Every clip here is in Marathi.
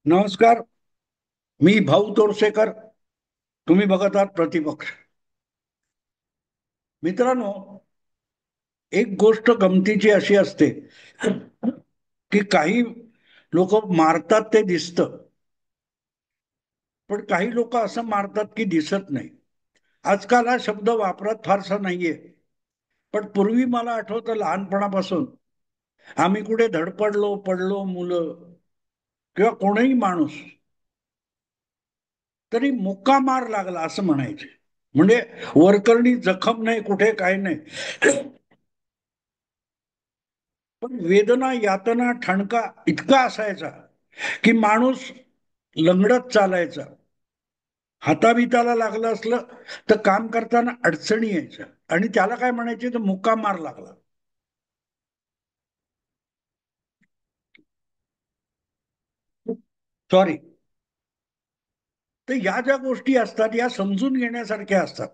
नमस्कार. मी भाऊ तोरसेकर. तुम्ही बघत आहात प्रतिपक्ष. मित्रांनो, एक गोष्ट गमतीची अशी असते की काही लोक मारतात ते दिसतं, पण काही लोक असं मारतात की दिसत नाही. आजकाल हा शब्द वापरात फारसा नाहीये, पण पूर्वी मला आठवतं लहानपणापासून आम्ही कुठे धडपडलो पडलो मुलं किंवा कोणीही माणूस, तरी मुक्का मार लागला असं म्हणायचे. म्हणजे वरकरणी जखम नाही, कुठे काय नाही, पण वेदना यातना ठणका इतका असायचा की माणूस लंगडत चालायचा. हाताबिताला लागलं असलं तर काम करताना अडचणी यायच्या आणि त्याला काय म्हणायचे तर मुक्का मार लागला. सॉरी. तर या ज्या गोष्टी असतात या समजून घेण्यासारख्या असतात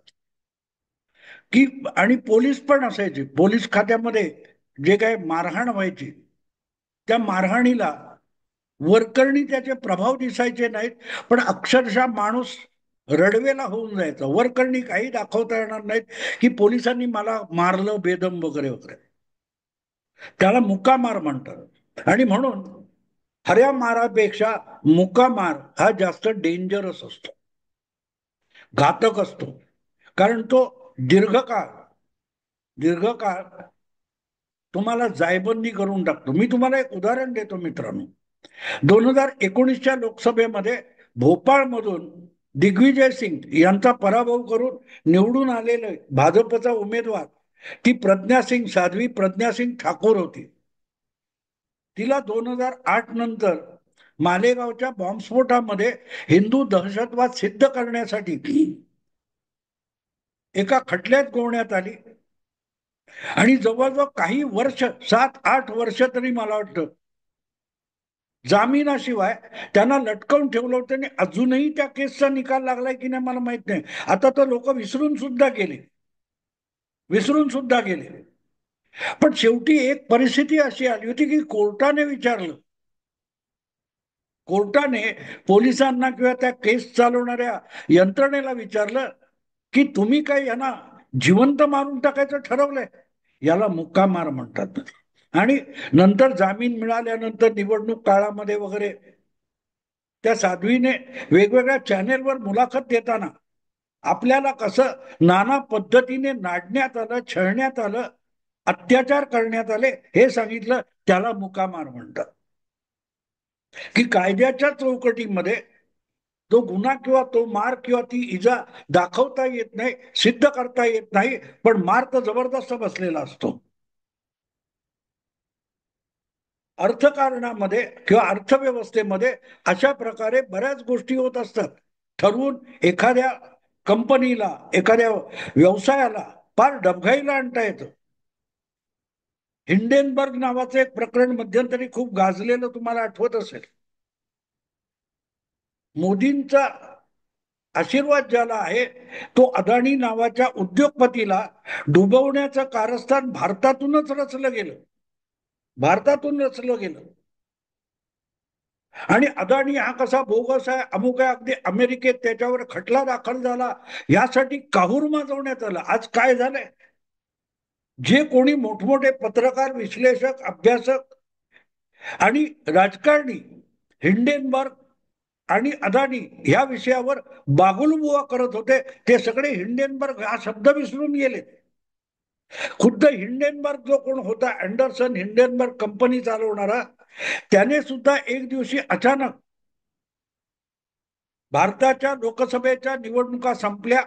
की. आणि पोलीस पण असायचे, पोलीस खात्यामध्ये जे काय मारहाण व्हायची त्या मारहाणीला वरकरणी त्याचे प्रभाव दिसायचे नाहीत, पण अक्षरशः माणूस रडवेला होऊन जायचा. वरकरणी काही दाखवता येणार नाहीत की पोलिसांनी मला मारलं बेदम वगैरे वगैरे. त्याला मुक्का मार म्हणतात. आणि म्हणून हऱ्या मारापेक्षा मुक्का मार हा जास्त डेंजरस असतो, घातक असतो. कारण तो दीर्घकाळ दीर्घकाळ तुम्हाला जायबंदी करून टाकतो. मी तुम्हाला एक उदाहरण देतो मित्रांनो. 2019च्या लोकसभेमध्ये भोपाळमधून दिग्विजय सिंग यांचा पराभव करून निवडून आलेले भाजपचा उमेदवार ती प्रज्ञा सिंग, साध्वी प्रज्ञा सिंग ठाकूर होती. तिला 2008 नंतर मालेगावच्या बॉम्बस्फोटामध्ये हिंदू दहशतवाद सिद्ध करण्यासाठी एका खटल्यात गोवण्यात आली. आणि जवळजवळ काही वर्ष, 7-8 वर्ष तरी मला वाटतं, जामिनाशिवाय त्यांना लटकवून ठेवलं होतं. आणि अजूनही त्या केसचा निकाल लागलाय की नाही मला माहित नाही. आता तर लोक विसरून सुद्धा गेले. पण शेवटी एक परिस्थिती अशी आली होती की कोर्टाने पोलिसांना किंवा त्या केस चालवणाऱ्या यंत्रणेला विचारलं की तुम्ही काय यांना जिवंत मारून टाकायचं ठरवलंय. याला मुक्का मार म्हणतात. आणि नंतर जामीन मिळाल्यानंतर निवडणूक काळामध्ये वगैरे त्या साध्वीने वेगवेगळ्या चॅनेलवर मुलाखत देताना आपल्याला कसं नाना पद्धतीने नाडण्यात आलं, छळण्यात आलं, अत्याचार करण्यात आले हे सांगितलं. त्याला मुकामार म्हणतात. की कायद्याच्या चौकटीमध्ये तो गुन्हा किंवा तो मार किंवा ती इजा दाखवता येत नाही, सिद्ध करता येत नाही, पण मार तर जबरदस्त बसलेला असतो. अर्थकारणामध्ये किंवा अर्थव्यवस्थेमध्ये अशा प्रकारे बऱ्याच गोष्टी होत असतात. ठरवून एखाद्या कंपनीला, एखाद्या व्यवसायाला फार डबघाईला आणता येतं. हिंडेनबर्ग नावाचं एक प्रकरण मध्यंतरी खूप गाजलेलं तुम्हाला आठवत असेल. मोदींचा आशीर्वाद ज्याला आहे तो अदानी नावाच्या उद्योगपतीला डुबवण्याचं कारस्थान भारतातून रचलं गेलं. आणि अदानी हा कसा बोगस आहे, अमुक आहे, अगदी अमेरिकेत त्याच्यावर खटला दाखल झाला, यासाठी काहूर माजवण्यात आलं. आज काय झालंय, जे कोणी मोठमोठे पत्रकार, विश्लेषक, अभ्यासक आणि राजकारणी हिंडेनबर्ग आणि अदानी ह्या विषयावर बागुलबुवा करत होते, ते सगळे हिंडेनबर्ग हा शब्द विसरून गेले. खुद्द हिंडेनबर्ग जो कोण होता, अँडरसन हिंडेनबर्ग कंपनी चालवणारा, त्याने सुद्धा एक दिवशी अचानक भारताच्या लोकसभेच्या निवडणुका संपल्या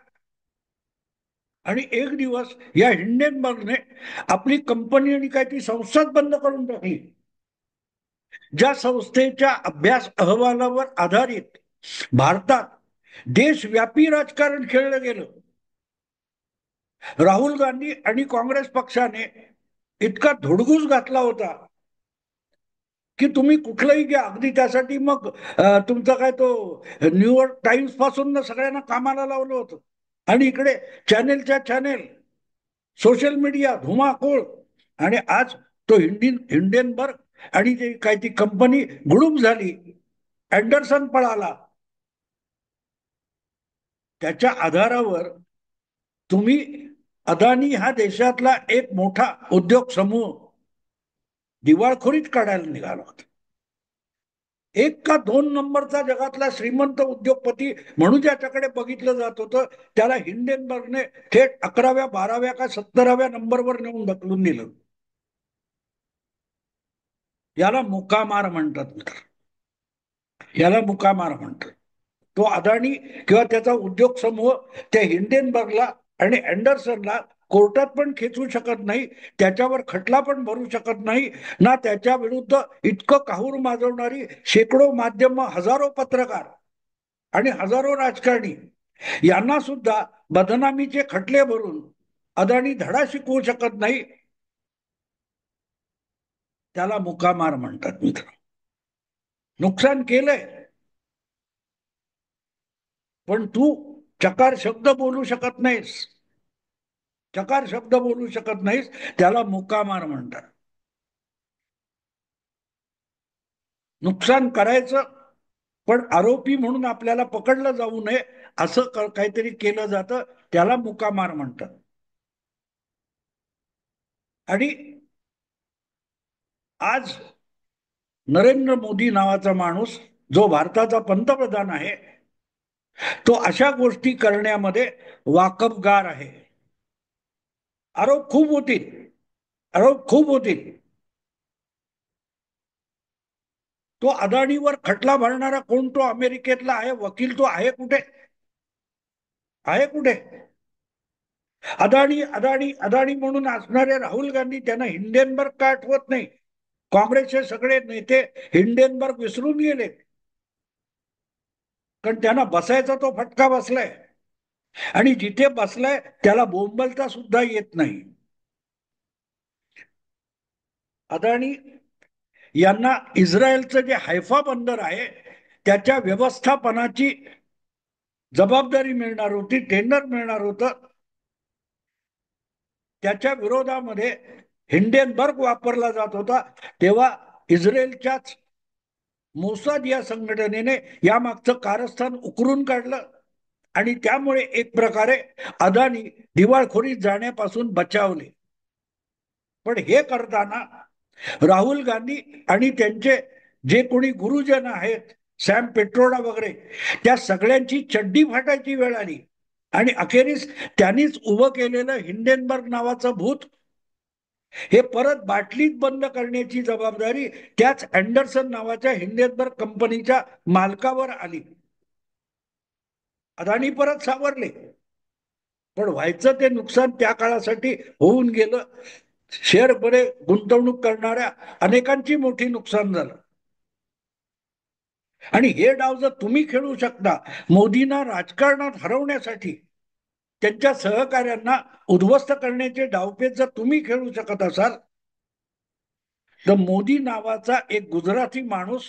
आणि एक दिवस या हिंडेनबर्गने आपली कंपनी आणि काय ती संस्थाच बंद करून टाकली. ज्या संस्थेच्या अभ्यास अहवालावर आधारित भारतात देशव्यापी राजकारण खेळलं गेलं. राहुल गांधी आणि काँग्रेस पक्षाने इतका धुडगूस घातला होता की तुम्ही कुठलंही घ्या, अगदी त्यासाठी मग तुमचा काय तो न्यूयॉर्क टाइम्स पासून सगळ्यांना कामाला लावलं होतं. आणि इकडे चॅनेलच्या चॅनेल, सोशल मीडिया धुमाकूळ. आणि आज तो हिंडेनबर्ग आणि ते काय ती कंपनी गुडूप झाली. अँडरसन पळाला. त्याच्या आधारावर तुम्ही अदानी हा देशातला एक मोठा उद्योग समूह दिवाळखोरीत काढायला निघाला होता. एक का दोन नंबरचा जगातला श्रीमंत उद्योगपती म्हणून ज्याच्याकडे बघितलं जात होतं त्याला हिंडेनबर्गने थेट 11व्या 12व्या का 17व्या नंबरवर नेऊन ढकलून दिलं. याला मुकामार म्हणतात मित्र, याला मुकामार म्हणतात. तो अदानी किंवा त्याचा उद्योग समूह त्या हिंडेनबर्गला आणि अँडरसनला कोर्टात पण खेचू शकत नाही, त्याच्यावर खटला पण भरू शकत नाही ना. त्याच्या विरुद्ध इतकं काहूर माजवणारी शेकडो माध्यम, हजारो पत्रकार आणि हजारो राजकारणी यांना सुद्धा बदनामीचे खटले भरून अदानी धडा शिकवू शकत नाही. त्याला मुकामार म्हणतात मित्र. नुकसान केलंय, पण तू चकार शब्द बोलू शकत नाहीस, चकार शब्द बोलू शकत नाहीस, त्याला मुकामार म्हणतात. नुकसान करायचं पण आरोपी म्हणून आपल्याला पकडलं जाऊ नये असं काहीतरी केलं जातं, त्याला मुकामार म्हणतात. आणि आज नरेंद्र मोदी नावाचा माणूस जो भारताचा पंतप्रधान आहे तो अशा गोष्टी करण्यामध्ये वाकबगार आहे. आरोप खूप होतील, आरोप खूप होतील. तो अदानीवर खटला भरणारा कोण? तो अमेरिकेतला आहे वकील. तो आहे कुठे? आहे कुठे? अदानी अदानी अदानी म्हणून असणारे राहुल गांधी, त्यांना हिंडेनबर्ग का आठवत नाही? काँग्रेसचे सगळे नेते हिंडेनबर्ग विसरून गेले, कारण त्यांना बसायचा तो फटका बसलाय. आणि जिथे बसलाय त्याला बोंबलता सुद्धा येत नाही. अदानी यांना इस्रायलचं जे हैफा बंदर आहे त्याच्या व्यवस्थापनाची जबाबदारी मिळणार होती, टेंडर मिळणार होतं. त्याच्या विरोधामध्ये हिंडेनबर्ग वापरला जात होता, तेव्हा इस्रायलच्याच मोसाद या संघटनेने यामागचं कारस्थान उकरून काढलं आणि त्यामुळे एक प्रकारे अदानी दिवाळखोरीत जाण्यापासून बचावले. पण हे करताना राहुल गांधी आणि त्यांचे जे कोणी गुरुजन आहेत, सॅम पेट्रोडा वगैरे, त्या सगळ्यांची चड्डी फाटायची वेळ आली आणि अखेरीस त्यांनीच उभं केलेलं हिंडेनबर्ग नावाचं भूत हे परत बाटलीत बंद करण्याची जबाबदारी त्याच अँडरसन नावाच्या हिंडेनबर्ग कंपनीच्या मालकावर आली. अदानी परत सावरले, पण व्हायचं ते नुकसान त्या काळासाठी होऊन गेलं. शेअरमध्ये गुंतवणूक करणाऱ्या अनेकांची मोठी नुकसान झालं. आणि हे डाव जर तुम्ही खेळू शकता मोदींना राजकारणात हरवण्यासाठी, त्यांच्या सहकार्यांना उद्ध्वस्त करण्याचे डावपेच जर तुम्ही खेळू शकत असाल, तर मोदी नावाचा एक गुजराती माणूस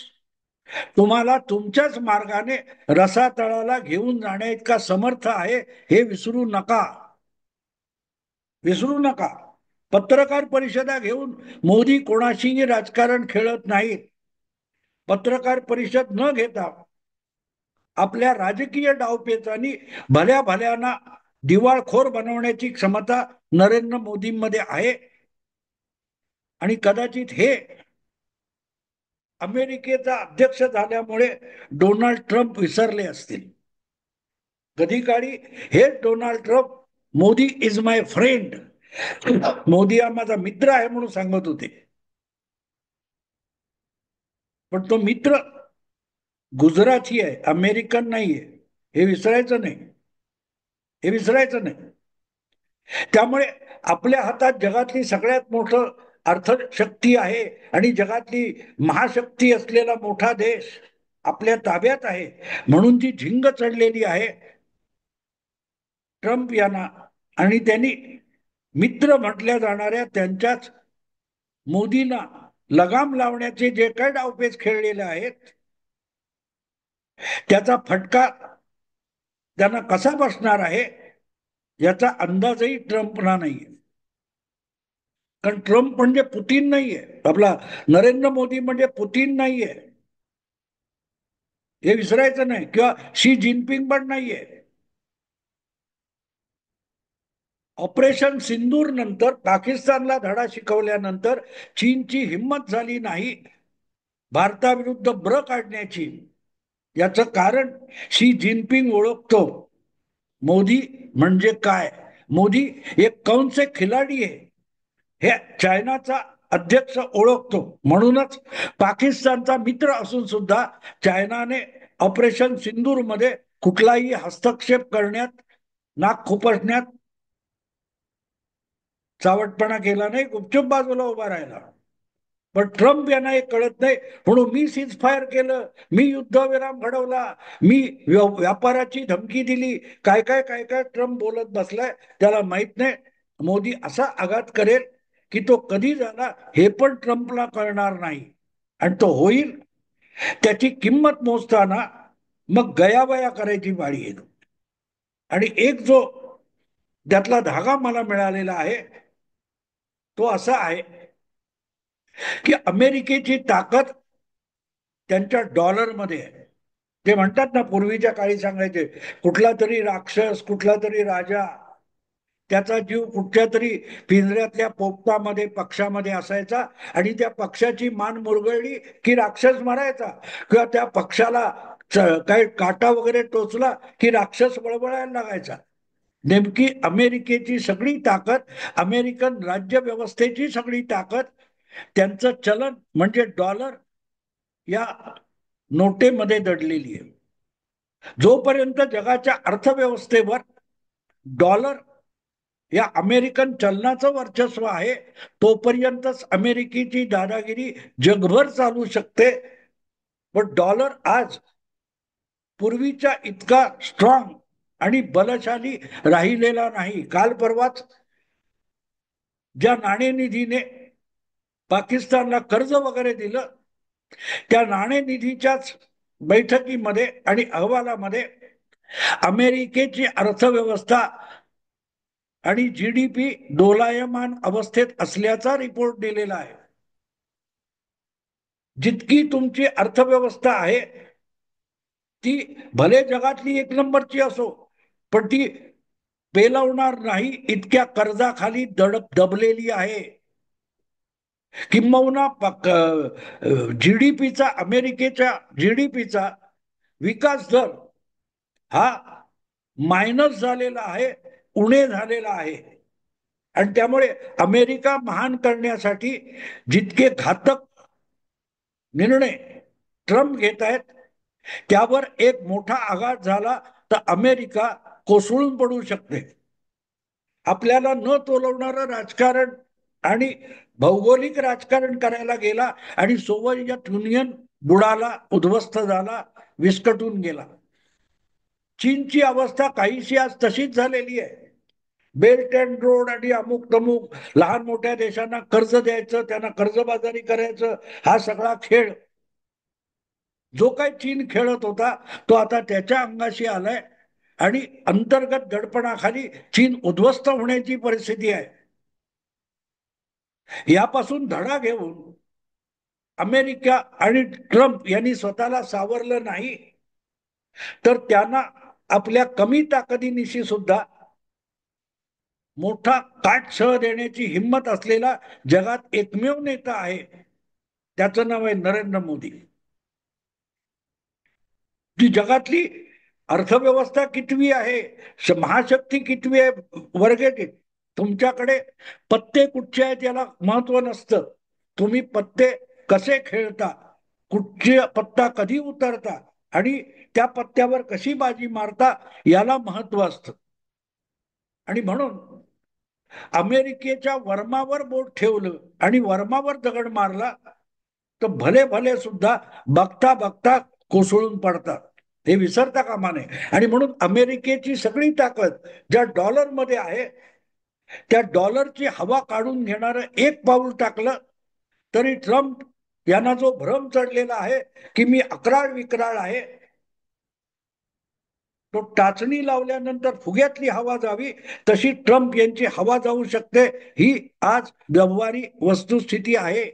तुम्हाला तुमच्याच मार्गाने रसातळाला घेऊन जाण्या इतका समर्थ आहे, हे विसरू नका, विसरू नका. पत्रकार परिषदा घेऊन मोदी कोणाशीही राजकारण खेळत नाहीत. पत्रकार परिषद न घेता आपल्या राजकीय डावपेचांनी भल्या भल्यांना दिवाळखोर बनवण्याची क्षमता नरेंद्र मोदींमध्ये आहे. आणि कदाचित हे अमेरिकेचा अध्यक्ष झाल्यामुळे डोनाल्ड ट्रम्प विसरले असतील. कधी काळी हेच Donald Trump Modi is my friend, Modi हा माझा मित्र आहे म्हणून सांगत होते. पण तो मित्र गुजराती आहे, अमेरिकन नाहीये, हे विसरायचं नाही, हे विसरायचं नाही. त्यामुळे आपल्या हातात जगातली सगळ्यात मोठं अर्थशक्ती आहे आणि जगातली महाशक्ती असलेला मोठा देश आपल्या ताब्यात आहे, म्हणून ती झिंग चढलेली आहे ट्रम्प यांना. आणि त्यांनी मित्र म्हटल्या जाणाऱ्या त्यांच्याच मोदींना लगाम लावण्याचे जे काही डावपेच खेळलेले आहेत त्याचा फटका त्यांना कसा बसणार आहे याचा अंदाजही ट्रम्पला नाहीये. कारण ट्रम्प म्हणजे पुतीन नाहीये, आपला नरेंद्र मोदी म्हणजे पुतीन नाहीये. हे विसरायचं नाही. किंवा शी जिनपिंग पण नाहीये. ऑपरेशन सिंदूर नंतर पाकिस्तानला धडा शिकवल्यानंतर चीनची हिंमत झाली नाही भारताविरुद्ध ब्र काढण्याची. याचं कारण शी जिनपिंग ओळखतो मोदी म्हणजे काय. मोदी एक कौन से खिलाडी आहे हे चायनाचा अध्यक्ष ओळखतो. म्हणूनच पाकिस्तानचा मित्र असून सुद्धा चायनाने ऑपरेशन सिंदूर मध्ये कुठलाही हस्तक्षेप करण्यात, नाक खुपसण्यात चावटपणा केला नाही, गुपचूप बाजूला उभा राहिला. पण ट्रम्प यांना हे कळत नाही, म्हणून मी सीज फायर केलं, मी युद्धविराम घडवला, मी व्यापाराची धमकी दिली, काय काय काय काय ट्रम्प बोलत बसलाय. त्याला माहित नाही मोदी असा आघात करेल की तो कधी झाला हे पण ट्रम्पला कळणार नाही. आणि तो होईल त्याची किंमत मोजताना मग गयावया करायची पाळी येतो. आणि एक जो त्यातला धागा मला मिळालेला आहे तो असा आहे की अमेरिकेची ताकद त्यांच्या डॉलरमध्ये आहे. ते म्हणतात ना, पूर्वीच्या काळी सांगायचे, कुठला तरी राक्षस, कुठला तरी राजा, त्याचा जीव कुठच्या तरी पिंजऱ्यातल्या पोपटामध्ये, पक्षामध्ये असायचा, आणि त्या पक्षाची मान मुरगळली की राक्षस मरायचा, किंवा त्या पक्षाला काही काटा वगैरे टोचला की राक्षस बळबळायला लागायचा. नेमकी अमेरिकेची सगळी ताकद, अमेरिकन राज्य व्यवस्थेची सगळी ताकद, त्यांचं चलन म्हणजे डॉलर या नोटेमध्ये दडलेली आहे. जोपर्यंत जगाच्या अर्थव्यवस्थेवर डॉलर या अमेरिकन चलनाचं वर्चस्व आहे तोपर्यंतच अमेरिकेची दादागिरी जगभर चालू शकते. पण डॉलर आज पूर्वीच्या इतका स्ट्रॉंग आणि बलशाली राहिलेला नाही. काल परवाच ज्या नाणेनिधीने पाकिस्तानला कर्ज वगैरे दिलं, त्या नाणेनिधीच्याच बैठकीमध्ये आणि अहवालामध्ये अमेरिकेची अर्थव्यवस्था आणि जीडीपी दोलायमान अवस्थेत असल्याचा रिपोर्ट दिलेला आहे. जितकी तुमची अर्थव्यवस्था आहे ती भले जगातली एक नंबरची असो, पण ती पेलवणार नाही इतक्या कर्जाखाली दबलेली आहे. किंबहुना जीडीपीचा, अमेरिकेच्या जीडीपीचा विकास दर हा मायनस झालेला आहे, उणे झालेला आहे. आणि त्यामुळे अमेरिका महान करण्यासाठी जितके घातक निर्णय ट्रम्प घेत आहेत त्यावर एक मोठा आघात झाला तर अमेरिका कोसळून पडू शकते. आपल्याला न तोलवणारं राजकारण आणि भौगोलिक राजकारण करायला गेला आणि सोव्हिएत युनियन बुडाला, उद्ध्वस्त झाला, विस्कटून गेला. चीनची अवस्था काहीशी आज तशीच झालेली आहे. बेल्ट अँड रोड आणि अमुक तमुक लहान मोठ्या देशांना कर्ज द्यायचं, त्यांना कर्जबाजारी करायचं, हा सगळा खेळ जो काही चीन खेळत होता तो आता त्याच्या अंगाशी आलाय. आणि अंतर्गत दडपणाखाली चीन उद्ध्वस्त होण्याची परिस्थिती आहे. यापासून धडा घेऊन अमेरिका आणि ट्रम्प यांनी स्वतःला सावरलं नाही तर त्यांना आपल्या कमी ताकदीनिशी सुद्धा मोठा काटछळ देण्याची हिंमत असलेला जगात एकमेव नेता आहे, त्याचं नाव आहे नरेंद्र मोदी. ती जगातली अर्थव्यवस्था कितवी आहे, महाशक्ती कितवी आहे, वर्ग तुमच्याकडे पत्ते कुठचे आहेत याला महत्व नसतं. तुम्ही पत्ते कसे खेळता, कुठचे पत्ता कधी उतरता आणि त्या पत्त्यावर कशी बाजी मारता याला महत्व असतं. आणि म्हणून अमेरिकेच्या वर्मावर बोट ठेवलं आणि वर्मावर दगड मारला तर भले भले सुद्धा बघता बघता कोसळून पडतात, हे विसरता कामा नये. आणि म्हणून अमेरिकेची सगळी ताकद ज्या डॉलरमध्ये आहे त्या डॉलरची हवा काढून घेणारं एक पाऊल टाकलं तरी ट्रम्प यांना जो भ्रम चढलेला आहे की मी अकराळ विक्राळ आहे, तो टाचणी लावल्यानंतर फुग्यातली हवा जावी तशी ट्रम्प यांची हवा जाऊ शकते, ही आज व्यवहारी वस्तुस्थिती आहे.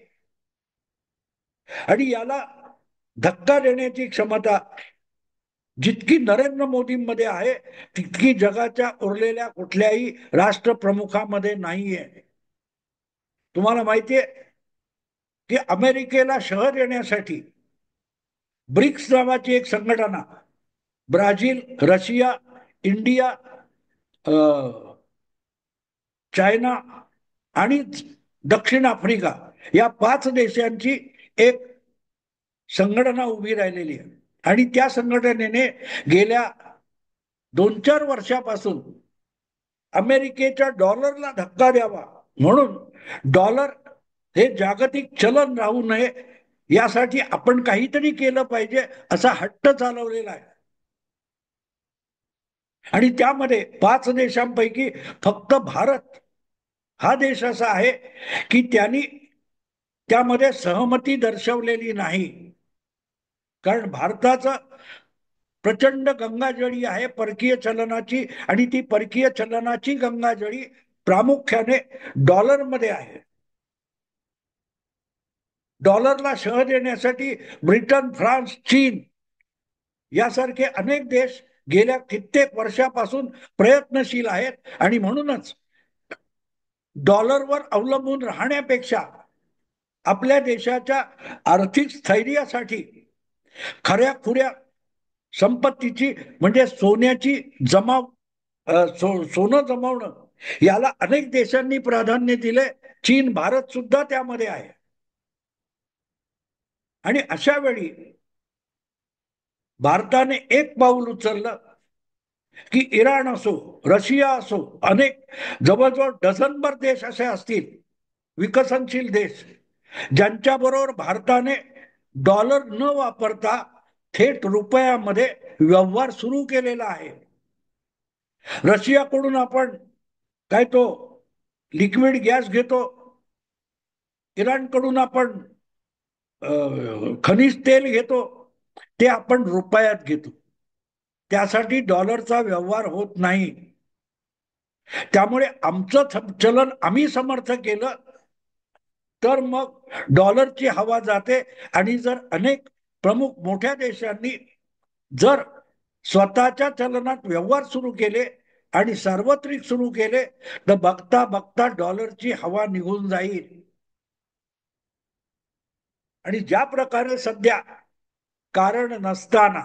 आणि याला धक्का देण्याची क्षमता जितकी नरेंद्र मोदींमध्ये आहे तितकी जगाच्या उरलेल्या कुठल्याही राष्ट्रप्रमुखामध्ये नाहीये. तुम्हाला माहितीये की अमेरिकेला शह देण्यासाठी ब्रिक्स नावाची एक संघटना, ब्राझील, रशिया, इंडिया, चायना आणि दक्षिण आफ्रिका या 5 देशांची एक संघटना उभी राहिलेली आहे. आणि त्या संघटनेने गेल्या 2-4 वर्षापासून अमेरिकेच्या डॉलरला धक्का द्यावा म्हणून डॉलर हे जागतिक चलन राहू नये यासाठी आपण काहीतरी केलं पाहिजे असा हट्ट चालवलेला आहे. आणि त्यामध्ये 5 देशांपैकी फक्त भारत हा देश असा आहे की त्यांनी त्यामध्ये सहमती दर्शवलेली नाही. कारण भारताचं प्रचंड गंगाजळी आहे परकीय चलनाची, आणि ती परकीय चलनाची गंगाजळी प्रामुख्याने डॉलरमध्ये आहे. डॉलरला शह देण्यासाठी ब्रिटन, फ्रान्स, चीन यासारखे अनेक देश गेल्या कित्येक वर्षापासून प्रयत्नशील आहेत. आणि म्हणूनच डॉलरवर अवलंबून राहण्यापेक्षा आपल्या देशाच्या आर्थिक स्थैर्यासाठी खऱ्या खुऱ्या संपत्तीची म्हणजे सोन्याची जमाव सोनं जमवणं याला अनेक देशांनी प्राधान्य दिले. चीन, भारत सुद्धा त्यामध्ये आहे. आणि अशा वेळी भारताने एक पाऊल उचललं की इराण असो, रशिया असो, अनेक जवळजवळ डझनभर देश असे असतील विकसनशील देश ज्यांच्याबरोबर भारताने डॉलर न वापरता थेट रुपयामध्ये व्यवहार सुरू केलेला आहे. रशियाकडून आपण काय तो लिक्विड गॅस घेतो, इराणकडून आपण खनिज तेल घेतो, ते आपण रुपयात घेतो. त्यासाठी डॉलरचा व्यवहार होत नाही. त्यामुळे आमचं चलन आम्ही समर्थ केलं तर मग डॉलरची हवा जाते. आणि जर अनेक प्रमुख मोठ्या देशांनी जर स्वतःच्या चलनात व्यवहार सुरू केले आणि सार्वत्रिक सुरू केले तर बघता बघता डॉलरची हवा निघून जाईल. आणि ज्या प्रकारे सध्या कारण नसताना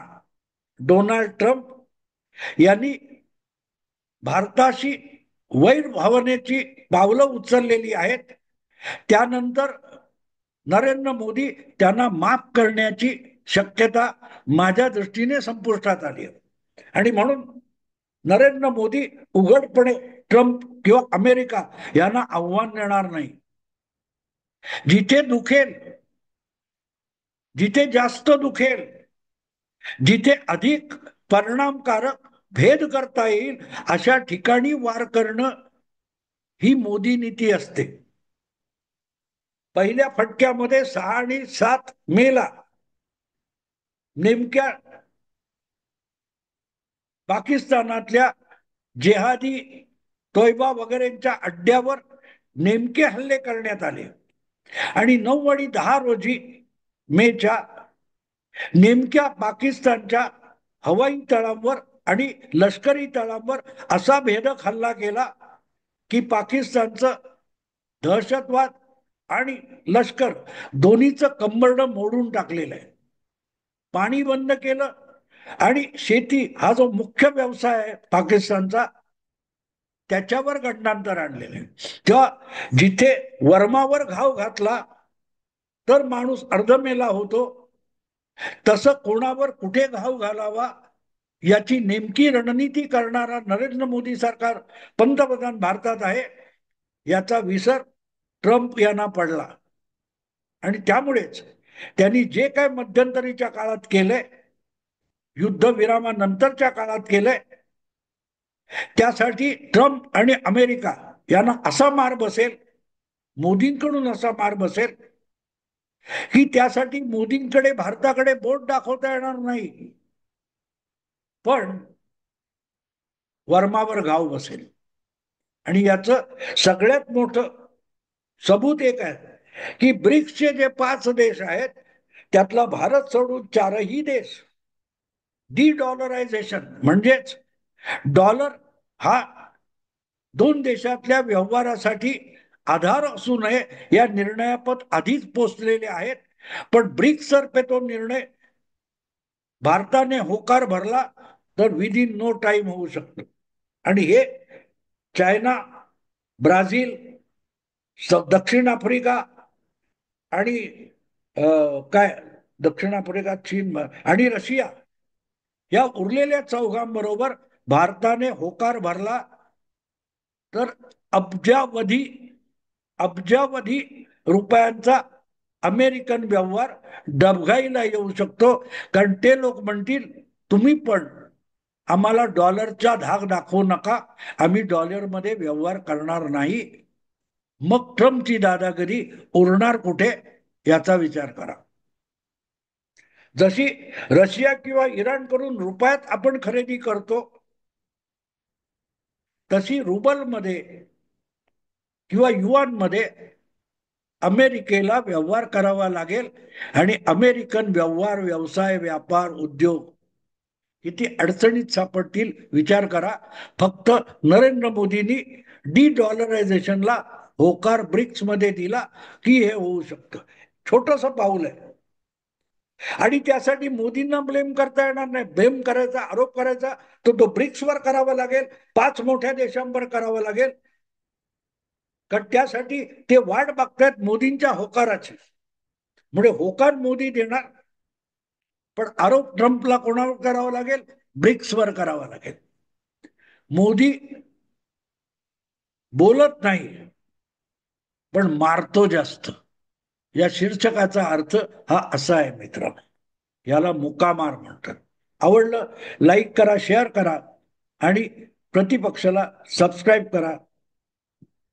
डोनाल्ड ट्रम्प यांनी भारताशी वैर भावनेची पावलं उचललेली आहेत, त्यानंतर नरेंद्र मोदी त्यांना माफ करण्याची शक्यता माझ्या दृष्टीने संपुष्टात आली आहे. आणि म्हणून नरेंद्र मोदी उघडपणे ट्रम्प किंवा अमेरिका यांना आव्हान देणार नाही. जिथे दुखेल, जिथे जास्त दुखेल, जिथे अधिक परिणामकारक भेद करता येईल अशा ठिकाणी वार करणं ही मोदी नीती असते. पहिल्या फटक्यामध्ये 6 आणि 7 मेला नेमक्या पाकिस्तानातल्या जेहादी तोयबा वगैरेंच्या अड्ड्यावर नेमके हल्ले करण्यात आले. आणि 9 आणि 10 रोजी मेच्या नेमक्या पाकिस्तानच्या हवाई तळांवर आणि लष्करी तळांवर असा भेदक हल्ला केला की पाकिस्तानचं दहशतवाद आणि लष्कर दोन्हीचं कंबरडं मोडून टाकलेलं आहे. पाणी बंद केलं आणि शेती हा जो मुख्य व्यवसाय आहे पाकिस्तानचा त्याच्यावर गंडांतर आणलेलं आहे. तेव्हा जिथे वर्मावर घाव घातला तर माणूस अर्धमेला होतो, तसं कोणावर कुठे घाव घालावा याची नेमकी रणनीती करणारा नरेंद्र मोदी सरकार पंतप्रधान भारतात आहे याचा विसर ट्रम्प यांना पडला. आणि त्यामुळेच त्यांनी जे काय मध्यंतरीच्या काळात केलंय, युद्धविरामानंतरच्या काळात केलंय, त्यासाठी ट्रम्प आणि अमेरिका यांना असा मार बसेल, मोदींकडून असा मार बसेल की त्यासाठी मोदींकडे भारताकडे बोट दाखवता येणार नाही, पण वर्मावर घाव बसेल. आणि याचं सगळ्यात मोठं सबूत एक आहे की ब्रिक्सचे जे 5 देश आहेत त्यातला भारत सोडून 4ही देश डी डॉलरायझेशन म्हणजेच डॉलर हा दोन देशातल्या व्यवहारासाठी आधार असू नये या निर्णयापत आधीच पोचलेले आहेत. पण ब्रिक्स तर्फे तो निर्णय भारताने होकार भरला तर विदिन नो टाइम होऊ शकतो. आणि हे चायना, ब्राझील, दक्षिण आफ्रिका आणि काय दक्षिण आफ्रिका, चीन आणि रशिया या उरलेल्या चौघांबरोबर भारताने होकार भरला तर अब्जावधी अब्जावधी रुपयांचा अमेरिकन व्यवहार डबघाईला येऊ शकतो. कारण ते लोक म्हणतील तुम्ही पण आम्हाला डॉलरचा धाक दाखवू नका, आम्ही डॉलरमध्ये व्यवहार करणार नाही. मग ट्रम्पची दादागिरी उरणार कुठे याचा विचार करा. जशी रशिया किंवा इराण कडून रुपयात आपण खरेदी करतो तशी रुबलमध्ये किंवा युआनमध्ये अमेरिकेला व्यवहार करावा लागेल. आणि अमेरिकन व्यवहार, व्यवसाय, व्यापार, उद्योग किती अडचणीत सापडतील विचार करा. फक्त नरेंद्र मोदींनी डी डॉलरायझेशनला होकार ब्रिक्स मध्ये दिला की हे होऊ शकतं. छोटस पाऊल आहे. आणि त्यासाठी मोदींना ब्लेम करता येणार नाही. ब्लेम करायचा, आरोप करायचा तो ब्रिक्सवर करावा लागेल, 5 मोठ्या देशांवर करावा लागेल. कारण त्यासाठी ते वाट बघतायत मोदींच्या होकाराची. म्हणजे होकार मोदी देणार, पण आरोप ट्रम्पला कोणावर करावा लागेल? ब्रिक्सवर करावा लागेल. मोदी बोलत नाही पण मारतो जास्त. या शीर्षकाचा अर्थ हा असा आहे मित्र. याला मुकामार म्हणतात. आवडलं लाईक करा, शेअर करा आणि प्रतिपक्षाला सबस्क्राईब करा.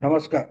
नमस्कार.